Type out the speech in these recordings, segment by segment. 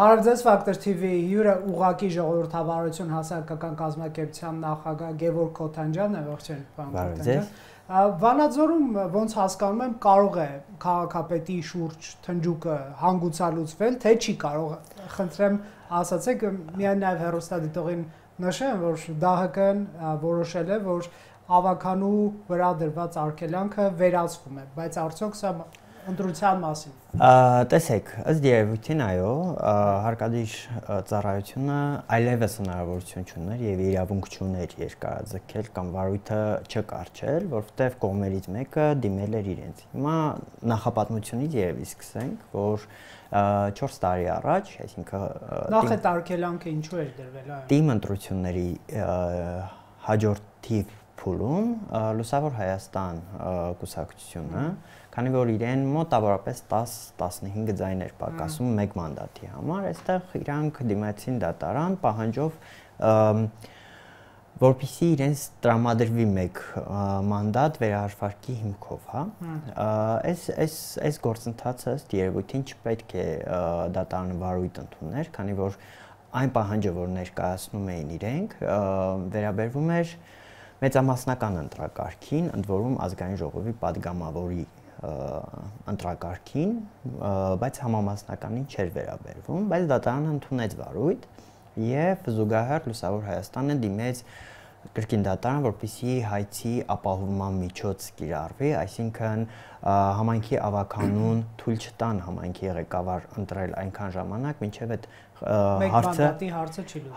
Բարև ձեզ, Factor TV հյուրը ուղղակի ժողովրդավարություն հասարակական կազմակերպության նախագահ Գևորգ Քոթանջյանն է, ողջույն, պարոն Քոթանջյան։ Վանաձորում ոնց հասկանում եմ կարող է քաղաքապետի շուրջ թնջուկը հանգուցալուծվել, թե չի կարող, խնդրեմ ասացեք, միայն նաև հեռուստադիտողին նշեմ, որ ԴՀԿ-ն որոշել է, որ ավականու վրա դրված արգելանքը վերացվում է, բայց արդյոք սա ընտրության մասին։ Տեսեք, ըստ երևույթին այո, հարկադիր ծառայությունը այլևս հնարավորություն չուներ եւ իրավունք չուներ երկարաձգել կամ վարույթը չկարճել, որովհետեւ կողմերից մեկը դիմել էր իրենց։ Հիմա նախապատմությունից երևի սկսենք, որ 4 տարի առաջ, այսինքն նախ այդ արգելանքը ինչու էր դրվել, այո։ Թիմ ընտրությունների հաջորդիվ փուլում Լուսավոր Հայաստան կուսակցությունը, քանի որ իրեն մոտավորապես 10-15 ձայներ պակասում մեկ մանդատի համար, այստեղ իրանք դիմացին դատարան պահանջով, որպեսզի իրենց տրամադրվի մեկ մանդատ վերահաշվարկի հիմքով, հա։ Այս գործընթացը ըստ երևույթին չպետք է դատարանը վարույթ ընդուներ, քանի որ այն պահանջը, որ ներկայացնում էին իրենք, վերաբերվում էր մեծամասնական ընտրակարգին, ընդ որում ազգային ժողովի падգամավորի ընտրակարգին, բայց համամասնականին չէր վերաբերվում, բայց դատարանը ընդունեց վարույթ եւ զուգահեռ Լուսավոր Հայաստանը դիմեց կրկին դատարան, որպեսզի հայցի ապահովման միջոց կիրառվի, այսինքն համայնքի ավականուն թույլ չտան համայնքի ղեկավար ընտրել այնքան ժամանակ, մինչեւ այդ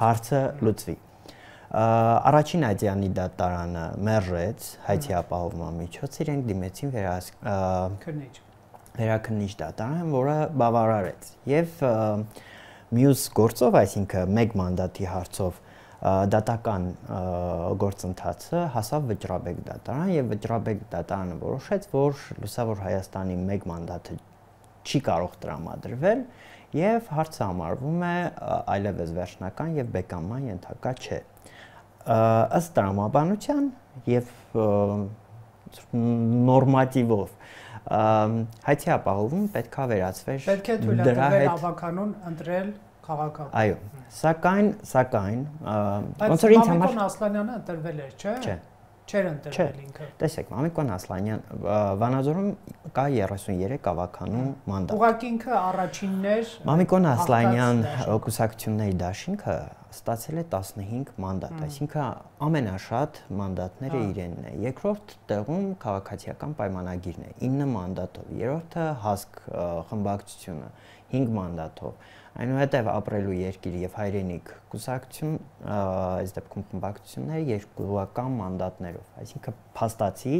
հարցը լուծվի։ Առաջին այցյանի դատարանը մերժեց հայցի ապահովման միջոց, իրենք դիմեցին վերաքննիչ դատարան, որը բավարարեց եւ մյուս գործով, այսինքն մեկ մանդատի հարցով դատական գործընթացը հասավ Վճռաբեկ դատարան եւ Վճռաբեկ դատարանը որոշեց, որ Լուսավոր Հայաստանի մեկ մանդատը չի կարող տրամադրվել եւ հարցը համարվում է այլևս վերջնական եւ բեկամման ենթակա չէ։ Ըստ տրամաբանության եւ նորմատիվով հայցի ապահովում պետքա վերացվեր պետք է թույլատրվել ավականուն ընտրել քաղաքապետ։ Այո, սակայն ոնց որ ինձ համար Մամիկոն Ասլանյանը ընտրվել էր, չէ՞։ Չէր ընտրվել ինքը։ Տեսեք, Մամիկոն Ասլանյան Վանաձորում կա 33 ավականու մանդատ։ Ուղղակի ինքը առաջինն էր։ Մամիկոն Ասլանյան կուսակցությունների դաշինքը ստացել է 15 մանդատ, այսինքն ամենաշատ մանդատները իրենն է։ Երկրորդ տեղում քաղաքացիական պայմանագիրն է 9 մանդատով, երրորդը հասկ խմբակցությունը 5 մանդատով։ Այնուհետև ապրելու երկիր եւ հայրենիք կուսակցություն, այս դեպքում խմբակցությունները երկուական մանդատներով, այսինքն փաստացի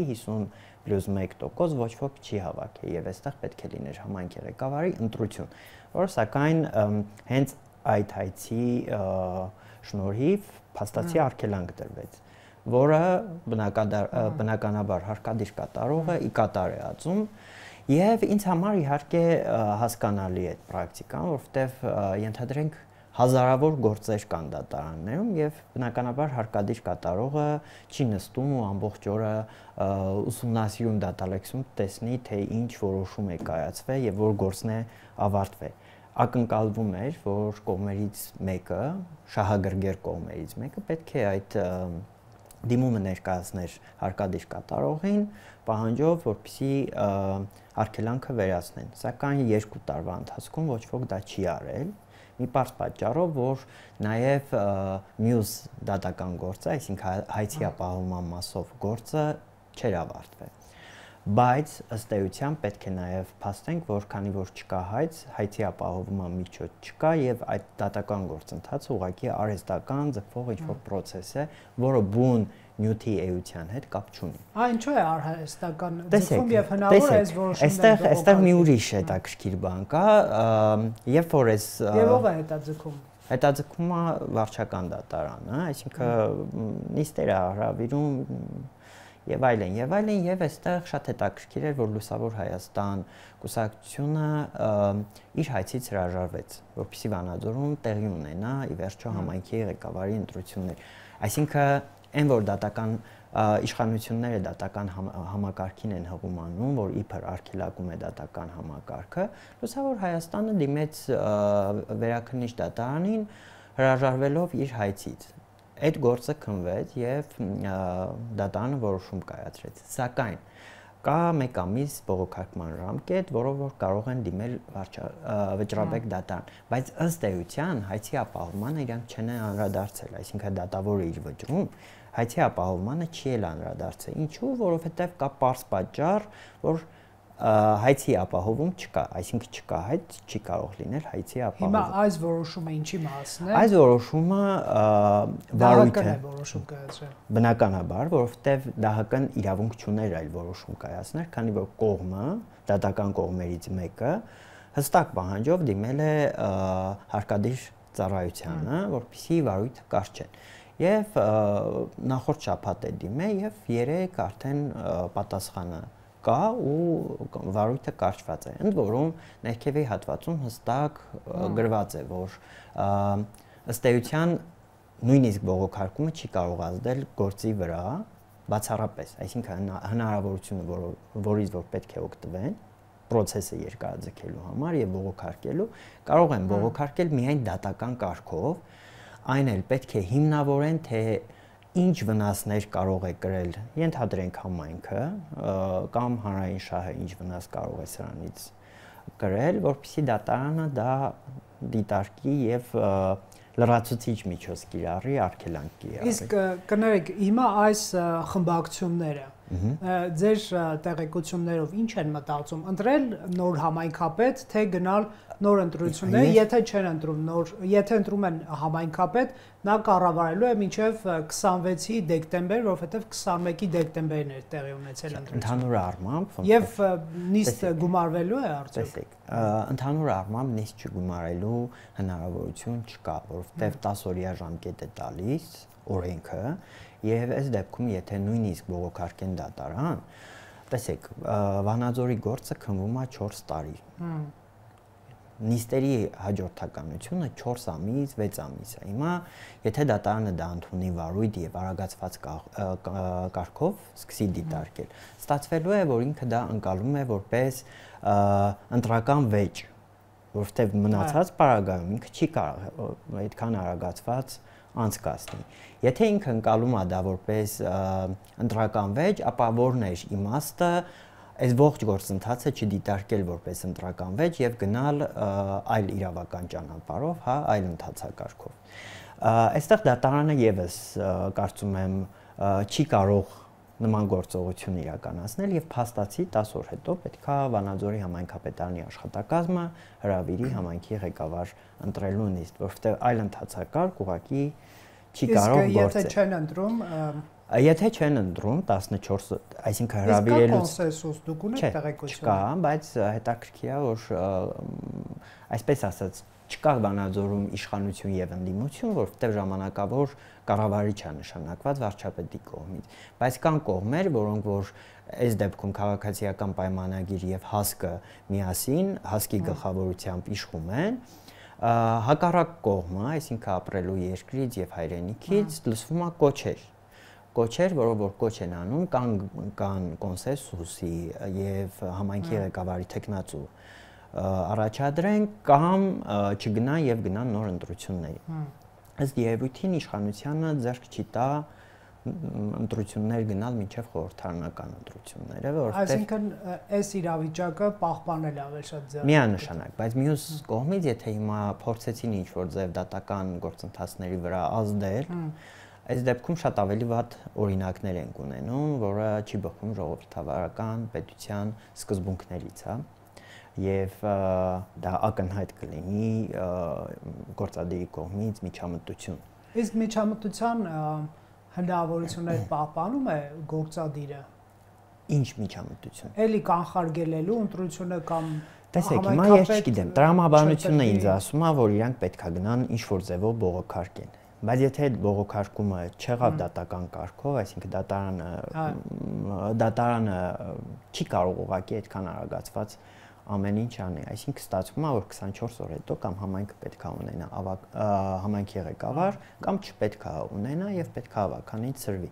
50+1% ոչ ոք չի հավաքել եւ այստեղ պետք է լիներ համայնքի ղեկավարի ընտրություն, որը սակայն հենց այդ հայցի շնորհիվ փաստացի արգելանք դրվեց, որը բնականաբար հարկադիր կատարողը ի կատար է ածում եւ ինձ համար իհարկե հասկանալի է այդ պրակտիկան, որովհետեւ ենթադրենք հազարավոր գործեր կան դատարաններում եւ բնականաբար հարկադիր կատարողը չի նստում ու ամբողջ օրը ուսումնասիրում դատալեքսում տեսնի թե ինչ որոշում է կայացվել եւ որ գործն է ավարտվել։ Ակնկալվում էր, որ կողմերից մեկը, շահագրգիռ կողմերից մեկը պետք է այդ դիմումը ներկայացներ հարկադիր կատարողին, պահանջով, որպեսզի արգելանքը վերացնեն, սակայն 2 տարվա ընթացքում ոչ ոք դա չի արել, մի պարզ պատճառով, որ նաև մյուս դատական գործը, այսինքն հայցի ապահովման մասով գործը չէր ավարտվել։ Բայց ըստ էության պետք է նաև փաստենք, որ քանի որ չկա հայցի ապահովման միջոց չկա եւ այդ դատական գործընթացը ուղղակի արհեստական ձգվող ինչ-որ process է, որը բուն նյութի էության հետ կապ չունի։ Ինչու է արհեստական ձգվում եւ հնարավոր է այս որոշումները։ Այստեղ մի ուրիշ հետաքրքիր բան կա, երբ որ այս Եվ ով է հետաձգում։ Հետաձգում է վարչական դատարանը, այսինքն նիստերը հրավիրում եւ այլն, եւ այստեղ շատ հետաքրքիր էր, որ Լուսավոր Հայաստան կուսակցությունը իր հայցից հրաժարվեց, որպեսզի Վանաձորում տեղի ունենա ի վերջո համայնքի ղեկավարի ընտրություններ։ Այսինքն այն որ դատական իշխանությունները դատական համակարգին են հղում անում, որ իբր արգելակում է դատական համակարգը, լուսավոր Հայաստանը դիմեց վերաքննիչ դատարանին հրաժարվելով իր հայցից։ Այդ գործը քննվեց եւ դատարանը որոշում կայացրեց։ Սակայն կա 1 ամիս բողոքարկման ժամկետ, որով որ կարող են դիմել վճռաբեկ դատարան, բայց ըստ էության հայցի ապահովմանը իրանք չեն անդրադարձել, այսինքն դատավորը իր վճռում հայցի ապահովմանը չի էլ անդրադարձել։ Ինչու՞, որովհետև կա պարզ պատճառ, որ հայցի ապահովում չկա, այսինքն չկա հայց, չի կարող լինել հայցի ապահովում։ Հիմա այս որոշումը ինչի մասն է։ Այս որոշումը վարույթ է որոշում կայացրել։ Բնականաբար, որովհետև ԴՀԿ-ն իրավունք չուներ այլ որոշում կայացնել, քանի որ կողմը, դատական կողմերից մեկը հստակ պահանջով դիմել է հարկադիր ծառայությանը, որպեսզի վարույթը կարճեն։ Եվ նախորդ շաբաթ է դիմել եւ 3 արդեն պատասխանը կա ու վարույթը կարճված է։ Ընդ որում ներքևի հատվածում հստակ գրված է, որ ըստ էության նույնիսկ բողոքարկումը չի կարող ազդել գործի վրա բացառապես, այսինքն հնարավորությունը, որից որ պետք է օգտվեն process-ը երկարաձգելու համար եւ բողոքարկելու, կարող են բողոքարկել միայն դատական կարգով, այն էլ պետք է հիմնավորեն, թե ինչ վնասներ կարող է կրել, ենթադրենք համայնքը կամ հանրային շահը ինչ վնաս կարող է սրանից կրել, որպեսզի դատարանը դա դիտարկի եւ լրացուցիչ միջոց կիրառի, արգելանք կիրառի։ Իսկ կներեք, հիմա այս խմբակցությունները ձեր տեղեկություններով ինչ են մտածում, ընտրել նոր համայնքապետ, թե գնալ նոր ընտրություններ, եթե չեն ընտրում նոր, եթե ընտրում են համայնքապետ, նա կառավարելու է մինչև 26-ի դեկտեմբեր, որովհետև 21-ի դեկտեմբերն էր տեղի ունեցել ընտրությունը։ Ընդհանուր առմամբ եւ նիստ գումարվելու է արդյոք։ Ընդհանուր առմամբ նիստ չգումարելու հնարավորություն չկա, որովհետև 10 օրյա ժամկետ է տալիս օրենքը եւ այս դեպքում եթե նույնիսկ բողոքարկեն դատարան, տեսեք, Վանաձորի գործը քննվում է 4 տարի։ Նիստերի հաջորդականությունը 4 ամիս, 6 ամիս է։ Հիմա եթե դատարանը դա ընդունի վարույթ եւ արագացված կարգով սկսի դիտարկել, ստացվելու է, որ ինքը դա ընկալում է որպես ընտրական վեճ, որովհետեւ մնացած պարագայում ինքը չի կարող այդքան արագացված անցկացնի։ Եթե ինքը ընկալում է դա որպես ընտրական վեճ, ապա որն է իմաստը այս ողջ գործընթացը չդիտարկել որպես ընտրական վեճ եւ գնալ այլ իրավական ճանապարհով, հա, այլ ընթացակարգով։ Այստեղ դատարանը եւս կարծում եմ չի կարող նման գործողություն իրականացնել եւ փաստացի 10 օր հետո պետքա Վանաձորի համայնքապետարանի աշխատակազմը հրավիրի համայնքի ղեկավար ընտրելու նիստ, որովհետեւ այլ ընթացակարգ ուղղակի չի կարող գործել։ Եթե չեն ընտրում, եթե չեն ընտրում 14, այսինքն հրավիրելուց կոնսենսուս դուք ունեք տեղեկություն։ Չկա, բայց հետաքրքիր է, որ այսպես ասած չկա Վանաձորում իշխանություն եւ ընդդիմություն, որովհետեւ ժամանակավոր կառավարիչ է նշանակված վարչապետի կողմից, բայց կան կողմեր, որոնք որ այս դեպքում քաղաքացիական պայմանագիր եւ հասկը միասին, հասկի գլխավորությամբ իշխում են, հակառակ կողմը, այսինքն ապրելու երկրից եւ հայրենիքից լսվում է կոչեր, որով որ կոչ են անում, կան կոնսենսուսի եւ համայնքի ղեկավարի տեխնացու առաջադրեն կամ չգնան եւ գնան նոր ընտրությունների։ Ըստ երևույթին իշխանությանը ձեռք չի տա ընտրություններ գնալ մինչև խորհրդարանական ընտրությունները, որովհետեւ այսինքն այս իրավիճակը պահպանել ավելի շատ ձեռք։ Միանշանակ, բայց մյուս կողմից եթե հիմա փորձեցին ինչ-որ ձև դատական գործընթացների վրա ազդել, այս դեպքում շատ ավելի վատ օրինակներ են ունենում, որը չի բխում ժողովրդավարական պետության սկզբունքներից, հա։ Եվ դա ակնհայտ կլինի գործադիրի կողմից միջամտություն։ Իսկ միջամտության հնարավորություններ պահպանում է գործադիրը։ Ինչ միջամտություն։ Էլի կանխարգելելու ընտրությունը կամ տեսեք, հիմա ես չգիտեմ, տրամաբանությունը ինձ ասում է, որ իրանք պետքա գնան ինչ-որ ձևով բողոքարկեն։ Բայց եթե այդ բողոքարկումը չեղավ դատական կարգով, այսինքն դատարանը չի կարող ուղղակի այդքան արագացված ամեն ինչ անի, այսինքն ստացվում է որ 24 օր հետո կամ համայնքը պետք է ունենա համայնքի ղեկավար կամ չպետք է ունենա եւ պետք է ավականից ծրվի։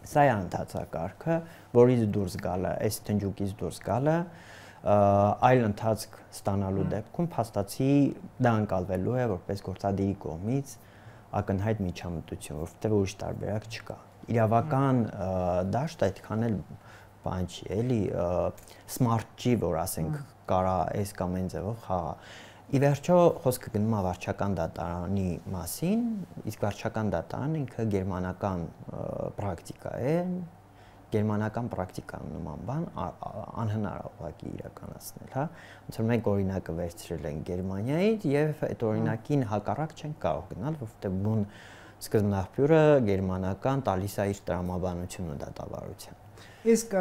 Սա է ընթացակարգը, որից դուրս գալը, այս տնջուկից դուրս գալը այլ ընթացք ստանալու դեպքում փաստացի դա անցալվելու է որպես գործադիրի կողմից ակնհայտ միջամտություն, որովհետեւ ուրիշ տարբերակ չկա։ Իրավական դաշտը այդքան էլ բան չի, էլի smart չի, որ ասենք կարա այս կամ այն ձևով խաղա։ Ի վերջո խոսքը գնում է վարչական դատարանի մասին, իսկ վարչական դատարանը ինքը գերմանական պրակտիկա է, գերմանական պրակտիկան նման բան անհնար է ուղղակի իրականացնել, հա։ Ոնց որ մենք օրինակը վերցրել ենք Գերմանիայից եւ այդ օրինակին հակառակ չենք կարող գնալ, որովհետեւ բուն սկզբնաղբյուրը գերմանական տալիս է իր տրամաբանությունը դատավարության։ Իսկ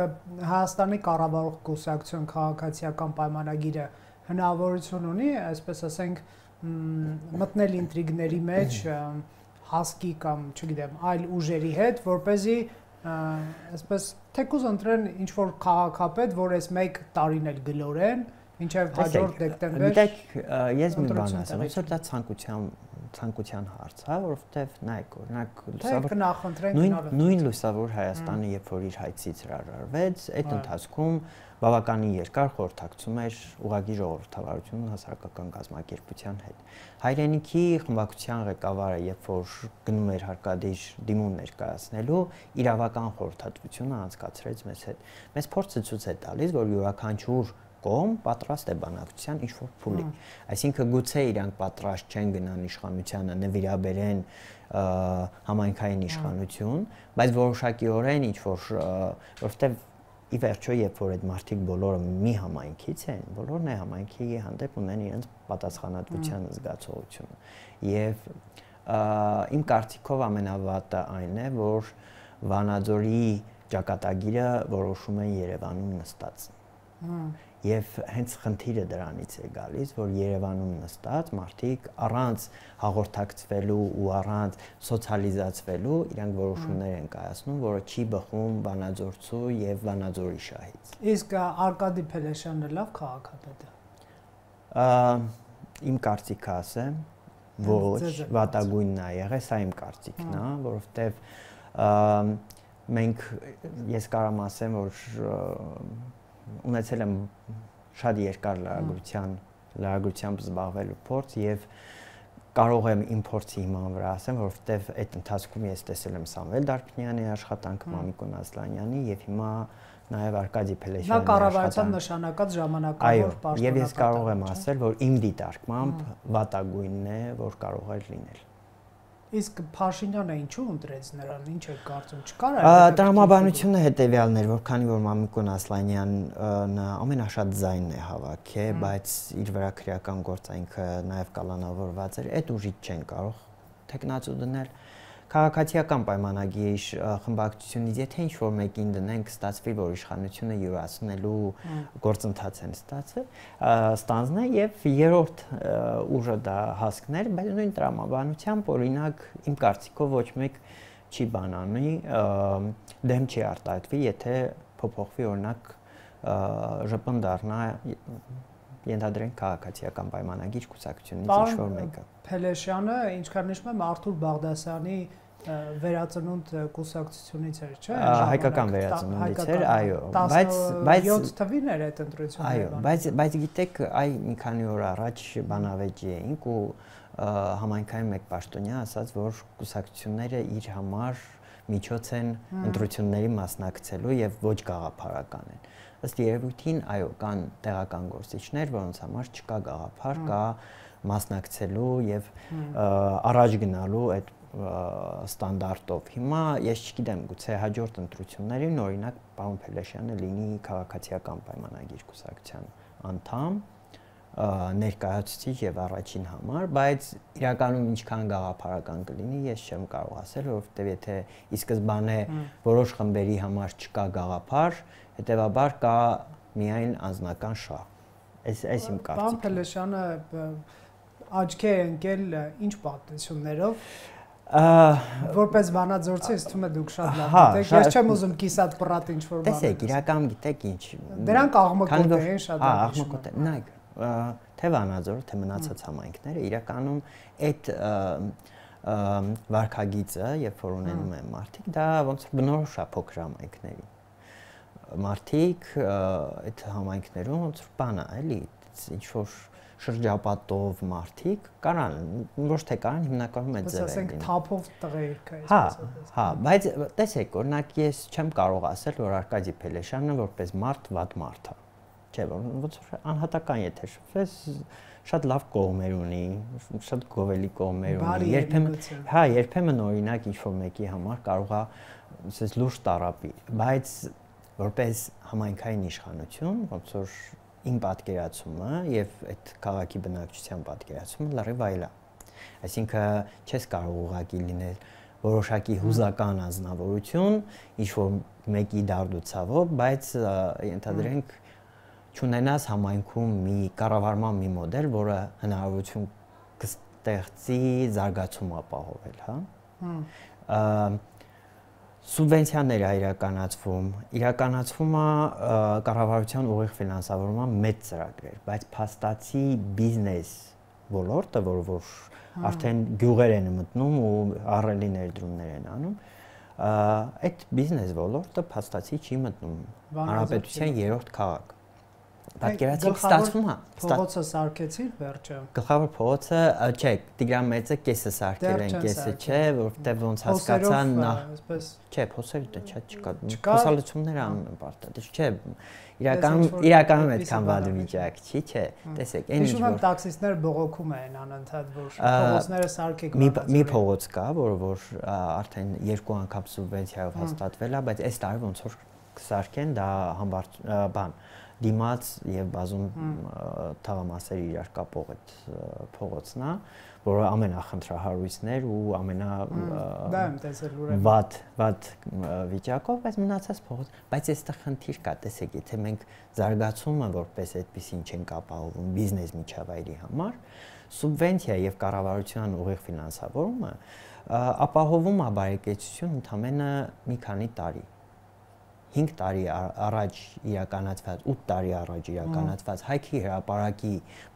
Հայաստանի կառավարող կուսակցություն քաղաքացիական պայմանագիրը հնարավորություն ունի, այսպես ասենք, մտնել ինտրիգների մեջ հասկի կամ, չգիտեմ, այլ ուժերի հետ, որպեսզի այսպես թեկուզ ընտրեն ինչ որ քաղաքապետ, որ այս 1 տարին էլ գլորեն, մինչև հաջորդ դեկտեմբեր։ Գիտեք, ես մի բան ասեմ, ոնց որ դա ցանկության հարց, հա, որովհետև նայեք, օրինակ նույն լուսավոր Հայաստանը, երբ որ իր հայցից հրաժարվեց, այդ ընթացքում բավականին երկար խորհրդակցում էր ուղղակի ժողովրդավարություն հասարակական կազմակերպության հետ։ Հայրենիքի խմբակցության ղեկավարը, երբ որ գնում էր հարկադիր դիմում ներկայացնելու, իրավական խորհրդատվությունը անցկացրեց մեզ հետ։ Մեզ փորձը ցույց է տալիս, որ յուրաքանչյուր կողմ պատրաստ է բանակցության ինչ-որ փուլի։ Այսինքն գուցե իրանք պատրաստ չեն գնան իշխանությանը նվիրաբերեն համայնքային իշխանություն, բայց որոշակիորեն ինչ-որ որովհետև ի վերջո երբ որ այդ մարդիկ բոլորը մի համայնքից են, բոլորն է համայնքի հանդեպ ունեն իրենց պատասխանատվության զգացողությունը։ Եվ իմ կարծիքով ամենավատը այն է, որ Վանաձորի ճակատագիրը որոշում են Երևանում նստած։ Եվ հենց խնդիրը դրանից է գալիս, որ Երևանում նստած մարդիկ առանց հաղորդակցվելու ու առանց սոցիալիզացվելու իրանք որոշումներ են կայացնում, որը չի բխում Վանաձորցու եւ Վանաձորի շահից։ Իսկ Արկադի Փելեշյանը լավ քաղաքապետ է։ Իմ կարծիքը ասեմ, ոչ, վատագույնն է եղել, սա իմ կարծիքն է, որովհետեւ մենք ես կարամ ասեմ, որ ունեցել եմ շատ երկար լրագրությամբ զբաղվելու փորձ եւ կարող եմ իմ փորձի հիման վրա ասեմ, որովհետեւ այդ ընթացքում ես տեսել եմ Սամվել Դարփնյանի աշխատանքը, Մամիկոն Ասլանյանի եւ հիմա նաեւ Արկադի Փելեշյանի աշխատանքը։ Նա կառավարության նշանակած ժամանակավոր պաշտոնական։ Այո, եւ ես կարող եմ ասել, որ իմ դիտարկմամբ վատագույնն է, որ կարող է լինել։ Իսկ Փաշինյանը ինչու ընտրեց նրան, ինչ է կարծում, չկար այլ։ Տրամաբանությունը հետեւյալն էր, որ քանի որ Մամիկոն Ասլանյանն ամենաշատ ձայնն է հավաքել, բայց իր վրա քրեական գործայինքը նաեւ կալանավորված էր, այդ ուժից չեն կարող տեխնացու դնել։ Քաղաքացիական պայմանագիր խմբակցությունից եթե ինչ-որ մեկին դնենք, ստացվի, որ իշխանությունը յուրացնելու գործընթաց են ստանձնել եւ երրորդ ուժը դա հասկներ, բայց նույն տրամաբանությամբ օրինակ իմ կարծիքով ոչ մեկ չի բանանի, դեմ չի արտահայտվի, եթե փոփոխվի օրինակ ԺՊ-ն դառնա ենթադրենք քաղաքացիական պայմանագիր կուսակցությունից ինչ-որ մեկը։ Փելեշյանը, ինչքան նշում եմ, Արթուր Բաղդասարյանի վերածնունդ կուսակցությունից էր, չէ՞։ Հայկական վերածնունդից էր, այո, բայց 7 թվին էր այդ ընտրությունները։ Այո, բայց գիտեք, մի քանի օր առաջ բանավեճի էինք ու համայնքային մեկ պաշտոնյա ասաց, որ կուսակցությունները իր համար միջոց են ընտրությունների մասնակցելու եւ ոչ գաղափարական են։ Ըստ երևույթին, այո, կան տեղական գործիչներ, որոնց համար չկա գաղափար, կա մասնակցելու եւ առաջ գնալու այդ ստանդարտով։ Հիմա ես չգիտեմ, գուցե հաջորդ ընտրություններին օրինակ պարոն Փելեշյանը լինի քաղաքացիական պայմանագիր կուսակցության անդամ, ներկայացուցիչ եւ առաջին համար, բայց իրականում ինչքան գաղափարական կլինի, ես չեմ կարող ասել, որովհետեւ եթե ի սկզբանե որոշ խմբերի համար չկա գաղափար, հետեւաբար կա միայն անձնական շահ։ Այս իմ կարծիքն է։ Պարոն Փելեշյանը աչքի է ընկել ինչ պատմություններով։ Որպես վանաձորցի ինձ թվում է դուք շատ լավ գիտեք, ես չեմ ուզում կիսատ պրատ ինչ-որ բան։ Տեսեք, իրական գիտեք ինչ։ Դրանք աղմկոտ են շատ լավ։ Աղմկոտ են, նայեք, թե Վանաձորը, թե մնացած համայնքները իրականում այդ վարքագիծը, երբ որ ունենում են մարդիկ, դա ոնց որ բնորոշ է փոքր համայնքների։ Մարդիկ այդ համայնքներում ոնց որ բան է, էլի, ինչ որ շրջապատով մարդիկ կարան, ոչ թե կարան հիմնականում այդ ձևերին։ Ասենք թափով տղերք է, հա, բայց տեսեք, օրինակ ես չեմ կարող ասել, որ Արկադի Փելեշյանը որպես մարդ վատ մարդ է։ Չէ, ոնց որ անհատական եթե շփվես, շատ լավ կողմեր ունի, շատ գովելի կողմեր ունի։ Երբեմն օրինակ ինչ որ մեկի համար կարող է ասես լուրջ տարապի, բայց որպես համայնքային իշխանություն, ոնց որ իմ պատկերացումը եւ այդ քաղաքի բնակչության պատկերացումը լրիվ այլ է։ Այսինքն չես կարող ուղղակի լինել որոշակի հուզական անձնավորություն, ինչ որ մեկի դարդուցավով, բայց ենթադրենք չունենաս համայնքում մի կառավարման մի մոդել, որը հնարավորություն կստեղծի զարգացում ապահովել, հա։ Սուբվենցիաներ է իրականացվում է կառավարության ուղիղ ֆինանսավորման մեծ ծրագրեր, բայց փաստացի բիզնես ոլորտը, որ արդեն գյուղեր են մտնում ու ահռելի ներդրումներ են անում, այդ բիզնես ոլորտը փաստացի չի մտնում հանրապետության 3-րդ քաղաք։ Պատկերացրեք, ստացվում է։ Փողոցը սարքեցին վերջը։ Գլխավոր փողոցը, չէ, Տիգրան Մեծը կեսը սարքել են, կեսը չէ, որովհետև ոնց հասկացան նա։ Չէ, փոսերը չկա։ Փոսալությունները անում են պարտադիր, չէ։ Իրականում այդքան վատ վիճակ չի, չէ։ Տեսեք, այն ինչ որ հիշում եմ տաքսիստները բողոքում են անընդհատ, որ փողոցները սարքեք։ Մի փողոց կա, որ արդեն 2 անգամ սուբվենցիայով հաստատվել է, բայց այս տարի ոնց որ կսարքեն, դա բան դիմաց եւ բազում թաղամասերի իրար կապող այդ փողոցն է, որը ամենախնդրահարույցներ ու դա եմ տեսել ուրեմն վատ վիճակով, բայց մնացած փողոց, բայց այստեղ խնդիր կա, տեսեք, եթե մենք զարգացումը որպես այդպեսին չենք ապահովում բիզնես միջավայրի համար, սուբվենցիա եւ կառավարության ուղիղ ֆինանսավորումը ապահովում է բարեկեցություն ընդամենը մի քանի տարի։ 5 տարի առաջ իրականացված, 8 տարի առաջ իրականացված Հայքի հրապարակի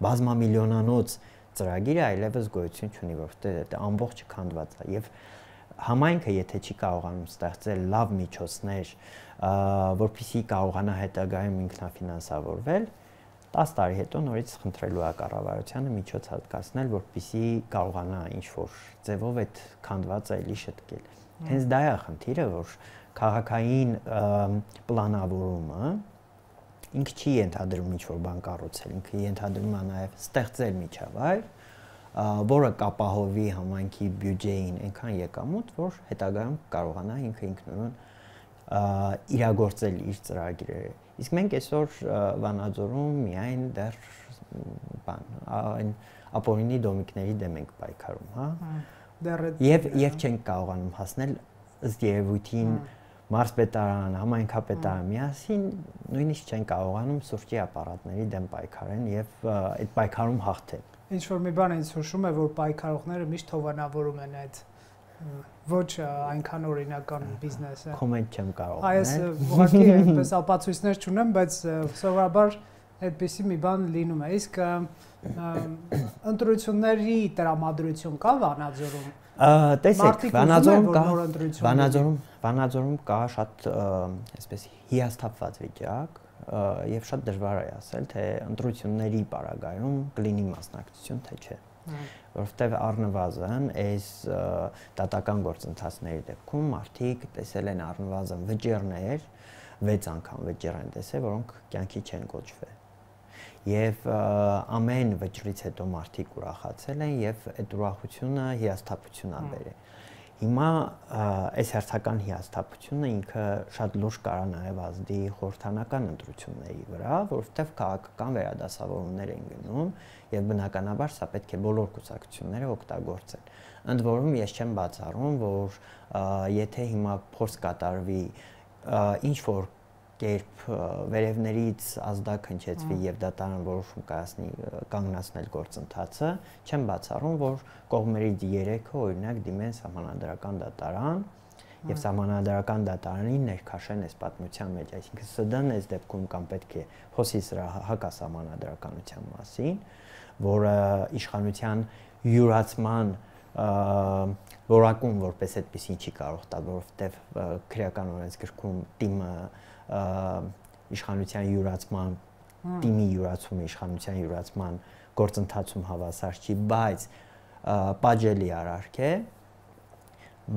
բազմամիլիոնանոց ծրագիրը այլևս գոյություն չունի, որովհետեւ դա ամբողջը քանդված է եւ համայնքը եթե չի կարողանում ստեղծել լավ միջոցներ, որպեսզի կարողանա հետագայում ինքնաֆինանսավորվել, 10 տարի հետո նորից խնդրելու է կառավարությանը միջոց հատկացնել, որպեսզի կարողանա ինչ-որ ձևով այդ քանդվածը էլի շտկել։ Հենց դա է խնդիրը, որ քաղաքային պլանավորումը ինքը չի ենթադրում ինչ-որ բան կառուցել, ինքը ենթադրում է նաև ստեղծել միջավայր, որը կապահովի համայնքի բյուջեին այնքան եկամուտ, որ հետագայում կարողանա ինքը ինքնուրույն իրագործել իր ծրագրերը։ Իսկ մենք այսօր Վանաձորում միայն դեռ այն ապօրինի դոմիկների դեմ ենք պայքարում, հա։ Եվ չենք կարողանում հասնել ըստ երևույթին մարզպետարան, համայնքապետարան միասին նույնիսկ չեն կարողանում սուրճի ապարատների դեմ պայքարեն եւ այդ պայքարում հաղթել։ Ինչ որ մի բան ինձ հուշում է, որ պայքարողները միշտ հովանավորում են այդ ոչ այնքան օրինական բիզնեսը։ Կոմենտ չեմ կարող անել։ Այս ուղղակի այնպես ապացույցներ չունեմ, բայց սովորաբար այդպեսի մի բան լինում է։ Իսկ ընտրությունների տրամադրություն կա Վանաձորում։ Տեսեք, Վանաձորում կա շատ այսպես հիասթափված վիճակ եւ շատ դժվար է ասել, թե ընտրությունների պարագայում կլինի մասնակցություն, թե չէ։ Որովհետեւ առնվազն այս դատական գործընթացների դեպքում մարդիկ տեսել են առնվազն վճիռներ, 6 անգամ վճիռ են տեսել, որոնք կյանքի չեն կոչվել։ Եվ ամեն վճռից հետո մարդիկ ուրախացել են եւ այդ ուրախությունը հիասթափություն ա բերել։ Հիմա այս հերթական հիասթափությունը ինքը շատ լուրջ կարա նաեւ ազդի խորհրդանական ընտրությունների վրա, որովհետեւ քաղաքական վերադասավորումներ են գնում եւ բնականաբար սա պետք է բոլոր կուսակցությունները օգտագործեն։ Ընդ որում ես չեմ բացառում, որ եթե հիմա փորձ կատարվի ինչ որ կերպ վերևներից ազդակ հնչեցվի եւ դատարան որոշում կանգնացնել գործընթացը, չեմ բացառում, որ կողմերից 3-ը օրինակ դիմեն սահմանադրական դատարան եւ սահմանադրական դատարանին ներքաշեն այս պատմության մեջ, այսինքն ՍԴ-ն այս դեպքում կամ պետք է խոսի սրա հակասահմանադրականության մասին, որը իշխանության յուրացման որակում որպես այդպեսին չի կարող տալ, որովհետև քրեական օրենսգրքում տիմը իշխանության յուրացման տիմի յուրացումը իշխանության յուրացման գործընթացում հավասար չի, բայց պատժելի արարք է,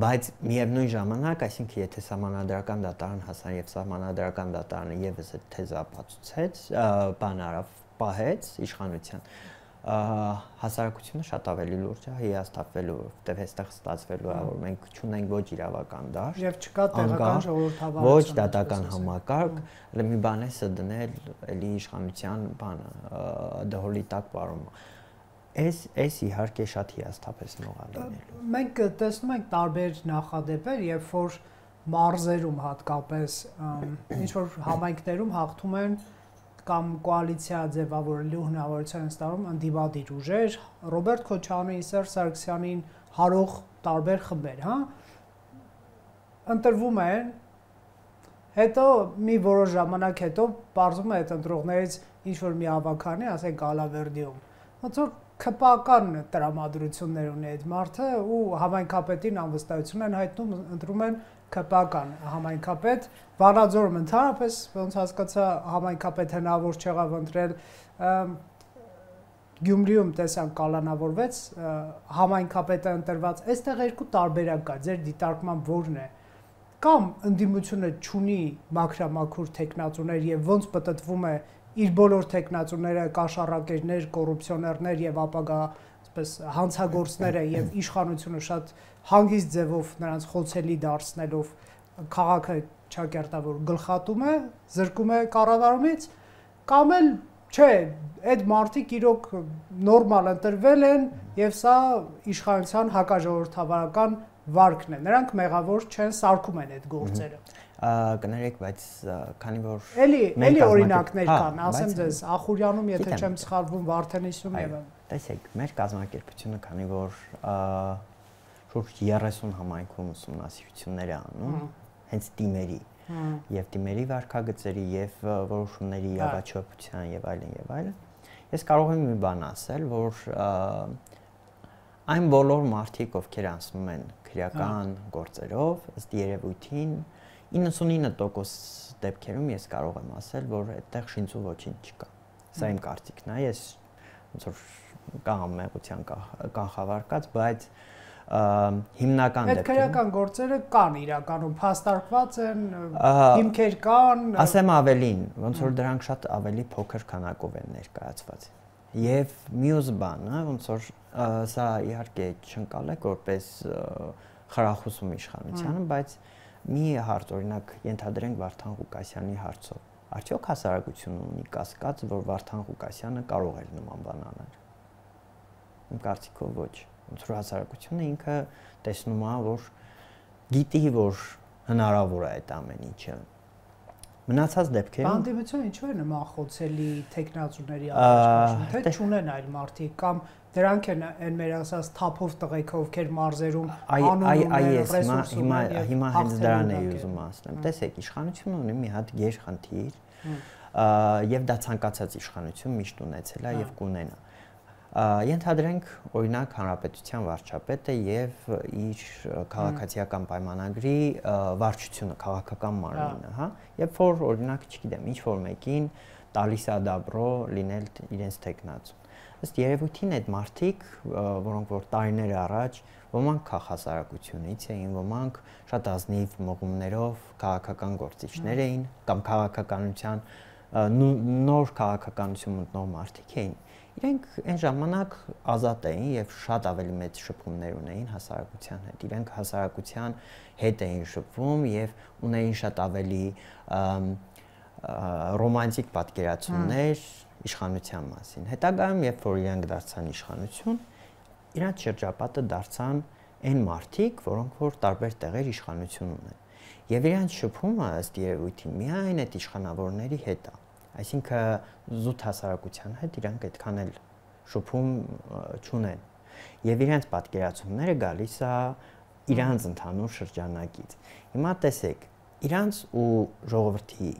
բայց միևնույն ժամանակ, այսինքն եթե սահմանադրական դատարան հասան եւ սահմանադրական դատարանը եւս այդ թեզը ապացուցեց, բան արավ, պահեց իշխանության հասարակությունը շատ ավելի լուրջ է հիասթափվելու, որովհետև այստեղ ստացվելու է, որ մենք չունենք ոչ իրավական դաշտ, եւ չկա տեղական ժողովրդավարություն, ոչ դատական համակարգ, մի բան է դնել էլի իշխանության բանը, դհոլի տակ պարում։ Այս իհարկե շատ հիասթափեցնող է լինելու։ Մենք տեսնում ենք տարբեր նախադեպեր, երբ որ մարզերում հատկապես ինչ որ համայնքներում հաղթում են կամ կոալիցիա ձևավորելու հնարավորություն ստանում ընդդիմադիր ուժեր, Ռոբերտ Քոչարյանին, Սերժ Սարգսյանին հարող տարբեր խմբեր, հա, ընտրվում են, հետո մի որոշ ժամանակ հետո պարզվում է այդ ընտրողներից ինչ որ մի ավականի, ասենք Գալավերդիում, ոնց որ քպական տրամադրություններ ունի այդ մարդը ու համայնքապետին անվստահություն են հայտնում, ընտրում են քպական համայնքապետ, Վանաձորում ընդհանրապես ոնց հասկացա համայնքապետ հնարավոր չեղավ ընտրել, Գյումրիում տեսանք կալանավորվեց, համայնքապետը ընտրված, այստեղ երկու տարբերակ կա, ձեր դիտարկմամբ որն է, կամ ընդդիմությունը չունի մաքրամաքուր թեկնածուներ եւ ոնց պտտվում է իր բոլոր տեխնացուները, կաշառակերներ, կոռուպցիոներներ եւ ապագա այսպես հանցագործները եւ իշխանությունը շատ հանգիստ ձևով նրանց խոցելի դարձնելով քաղաքը ճակերտավոր գլխատում է, զրկում է կառավարումից, կամ էլ չէ, այդ մարդիկ իրոք նորմալ ընտրվել են եւ սա իշխանության հակաժողովրդավարական վարկն է։ Նրանք մեղավոր չեն, սարքում են այդ գործերը։ Կներեք, բայց քանի որ էլի օրինակներ կան, ասեմ ձեզ, Ախուրյանում, եթե չեմ սխալվում, Վարդենիսում եւ տեսեք, մեր կազմակերպությունը, քանի որ շուրջ 30 համայնքում ուսումնասիրություններ է անում, հենց թիմերի եւ թիմերի վարկագծերի եւ որոշումների իրավաչափության եւ այլն, ես կարող եմ մի բան ասել, որ այն բոլոր մարդիկ, ովքեր անցնում են քրեական գործերով, ըստ երևույթին 99% դեպքերում ես կարող եմ ասել, որ այդտեղ շինծու ոչինչ չկա։ Սա իմ կարծիքն է, ես ոնց որ կամ մեղության կանխավարկած, բայց հիմնական դեպքերում այդ քրեական գործերը կան իրականում, փաստարկված են, հիմքեր կան։ Ասեմ ավելին, ոնց որ դրանք շատ ավելի փոքր քանակով են ներկայացված։ Եվ մյուս բանը, ոնց որ սա իհարկե չընկալեք որպես խրախուսում իշխանությանը, բայց մի հարց, օրինակ, ենթադրենք Վարդան Ղուկասյանի հարցով։ Արդյոք հասարակությունը ունի կասկած, որ Վարդան Ղուկասյանը կարող էր նման բան անել։ Իմ կարծիքով ոչ։ Ոնց որ հասարակությունը ինքը տեսնում է, որ գիտի, որ հնարավոր է այդ ամեն ինչը։ Մնացած դեպքերում Բանդիմությունը ինչու է նման խոցելի տեխնացուների առաջ, թե չունեն այլ մարդիկ կամ դրանք են այն մեր ասած թափով տղեկը, ովքեր մարզերում անում են ռեսուրսում են։ Հիմա հենց դրան է ուզում ասեմ։ Տեսեք, իշխանությունը ունի մի հատ գերխնդիր, եւ դա ցանկացած իշխանություն միշտ ունեցել է եւ կունենա։ Ենթադրենք, օրինակ, հանրապետության վարչապետը եւ իր քաղաքացիական պայմանագրի վարչությունը, քաղաքական մարմինը, հա, երբ որ օրինակ, չգիտեմ, ինչ որ մեկին տալիս է դաբրո լինել իրենց տեխնացու։ Ըստ երևույթին այդ մարդիկ, որոնք որ տարիներ առաջ ոմանք քաղաքասարակությունից էին, ոմանք շատ ազնիվ մղումներով քաղաքական գործիչներ էին կամ քաղաքականության նոր քաղաքականություն մտնող մարդիկ էին, իրենք այն ժամանակ ազատ էին եւ շատ ավելի մեծ շփումներ ունեին հասարակության հետ։ Իրենք հասարակության հետ էին շփվում եւ ունեին շատ ավելի ռոմանտիկ պատկերացումներ իշխանության մասին։ Հետագայում, երբ որ իրենք դարձան իշխանություն, իրանց շրջապատը դարձան այն մարդիկ, որոնք որ տարբեր տեղեր իշխանություն ունեն։ Եվ իրանց շփումը ըստ երևույթին միայն այդ իշխանավորների հետ է։ Այսինքն զուտ հասարակության հետ իրանք այդքան էլ շփում չունեն։ Եվ իրանց պատկերացումները գալիս է իրանց ընդհանուր շրջանակից։ Հիմա տեսեք, իրանց ու ժողովրդի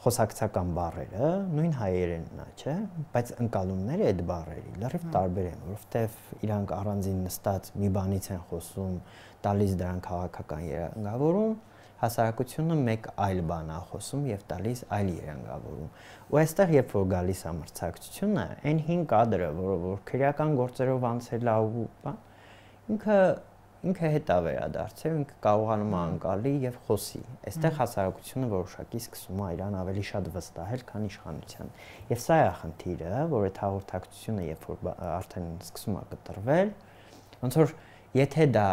խոսակցական բառերը նույն հայերենն է, չէ՞, բայց ընկալումները այդ բառերի լրիվ տարբեր են, որովհետև իրանք առանձին նստած մի բանից են խոսում, տալիս դրան քաղաքական երանգավորում, հասարակությունը մեկ այլ բան է խոսում եւ տալիս այլ երանգավորում։ Ու այստեղ երբ որ գալիս է մրցակցությունը, այն 5 կադրը, որ քրեական գործերով անցել է ու ինքը հետա վերադարձել, ինքը կարողանում է անցալի եւ խոսի։ Այստեղ հասարակությունը որոշակի սկսում է իրան ավելի շատ վստահել, քան իշխանության։ Եվ սա է խնդիրը, որ այդ հաղորդակցությունը երբ որ արդեն սկսում է կտրվել, ոնց որ եթե դա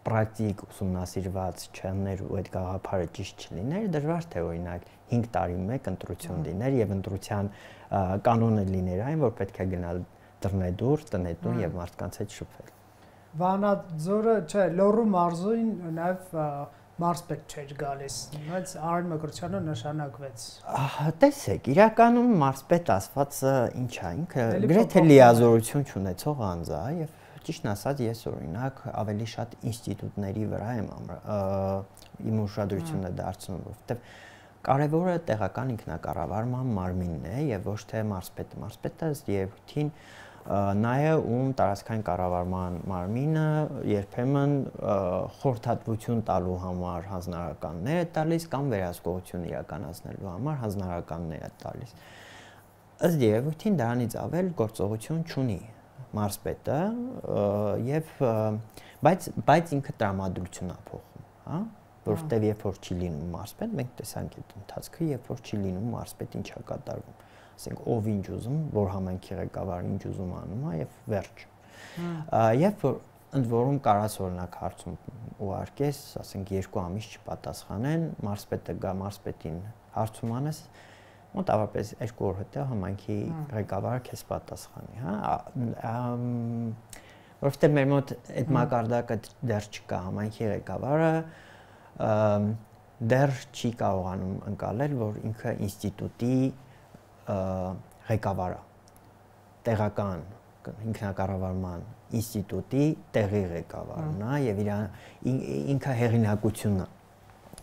պրակտիկ ուսումնասիրված չներ ու այդ գաղափարը ճիշտ չլիներ, դժվար թե օրինակ 5 տարի մեկ ընտրություն լիներ եւ ընտրության կանոնը լիներ այն, որ պետք է գնալ դռնեդուր, տնետուն եւ մարդկանց հետ շփվել։ Վանաձորը, չէ, Լոռու մարզույն նաև մարզպետ չէր գալիս, բայց Արեն Մկրտչյանը նշանակվեց։ Տեսեք, իրականում մարզպետ ասվածը ինչ է, ինքը գրեթե լիազորություն չունեցող անձ է եւ ճիշտն ասած ես օրինակ ավելի շատ ինստիտուտների վրա եմ իմ ուշադրությունը դարձնում, որովհետեւ կարևորը տեղական ինքնակառավարման մարմինն է եւ ոչ թե մարզպետը։ Մարզպետը ըստ երևույթին նա է ում տարածքային կառավարման մարմինը երբեմն խորհրդատվություն տալու համար հանձնարարականներ է տալիս կամ վերահսկողություն իրականացնելու համար հանձնարարականներ է տալիս։ Ըստ երևույթին դրանից ավել գործողություն չունի մարզպետը եւ բայց ինքը տրամադրություն է փոխում, հա, որովհետեւ երբ որ չի լինում մարզպետ, մենք տեսանք այդ ընթացքը, երբ որ չի լինում մարզպետ ինչա կատարվում, ասենք ով ինչ ուզում, որ համայնքի ղեկավարը ինչ ուզում անում է եւ վերջ։ Երբ որ ընդ որում կարաս օրինակ հարցում ուղարկես, ասենք 2 ամիս չպատասխանեն, մարզպետը գա մարզպետին հարցում անես, մոտավորապես 2 օր հետո համայնքի ղեկավարը քեզ պատասխանի, հա, որովհետև մեր մոտ այդ մակարդակը դեռ չկա, համայնքի ղեկավարը դեռ չի կարողանում ընկալել, որ ինքը ինստիտուտի ղեկավարը, տեղական ինքնակառավարման ինստիտուտի տեղի ղեկավարն է եւ ինքը հեղինակությունն է։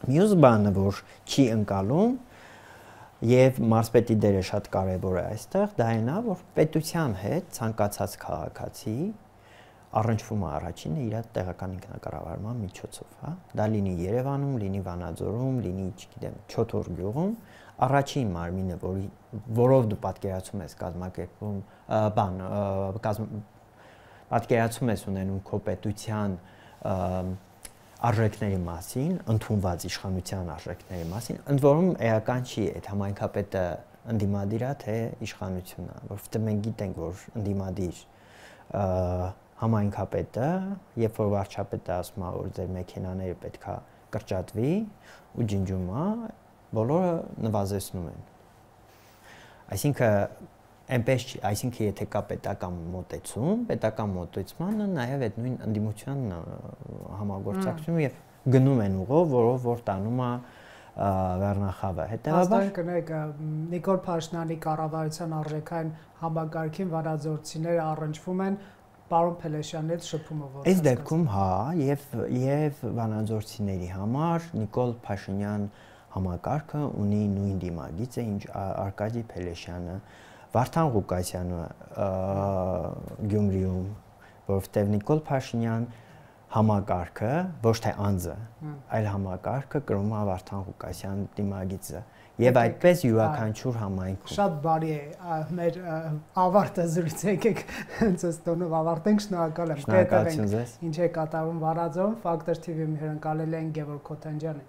Մյուս բանը, որ չի ընկալում եւ մարզպետի դերը շատ կարեւոր է այստեղ, դա այն է, որ պետության հետ ցանկացած քաղաքացի առնչվում է առաջինը իր տեղական ինքնակառավարման միջոցով, հա։ Դա լինի Երևանում, լինի Վանաձորում, լինի, չգիտեմ, Չոթոր գյուղում, առաջին մարմինը, որով դու պատկերացում ես կազմակերպում, պատկերացում ես ունենում քո պետության արժեքների մասին, ընդունված իշխանության արժեքների մասին, ընդ որում էական չի այդ համայնքապետը ընդդիմադիր է թե իշխանությունն է, որովհետև մենք գիտենք, որ ընդդիմադիր համայնքապետը, երբ որ վարչապետը ասում է, որ ձեր մեքենաները պետքա կրճատվի ու ջնջում է, բոլորը նվազեցնում են։ Այսինքն եթե կա պետական մոտեցմանը նաև այդ նույն ընդդիմությանն համագործակցում եւ գնում են ուղով, որով որ տանում է Վերնախավը։ Հետևաբար կնեք Նիկոլ Փաշինյանի կառավարության արժեքային համագարքին վանաձորցիները առնչվում են պարոն Փելեշյանի հետ շփումով։ Այս դեպքում հա, եւ վանաձորցիների համար Նիկոլ Փաշինյան համակարգը ունի նույն դիմագիծը, ինչ Արկադի Փելեշյանը, Վարդան Ղուկասյանը Գյումրիում, որովհետև Նիկոլ Փաշինյան համակարգը, ոչ թե անձը, այլ համակարգը կրում է Վարդան Ղուկասյան դիմագիծը եւ այդպես յուրաքանչյուր համայնքում։ Շատ բարի է մեր ավարտը զրույցը, եկեք հենց այս տոնով ավարտենք, շնորհակալ եմ։ Շնորհակալություն ձեզ։ Ինչ է կատարվում Վանաձորում, Factor TV-ի հյուրընկալել են Գևորգ Քոթանջյանը։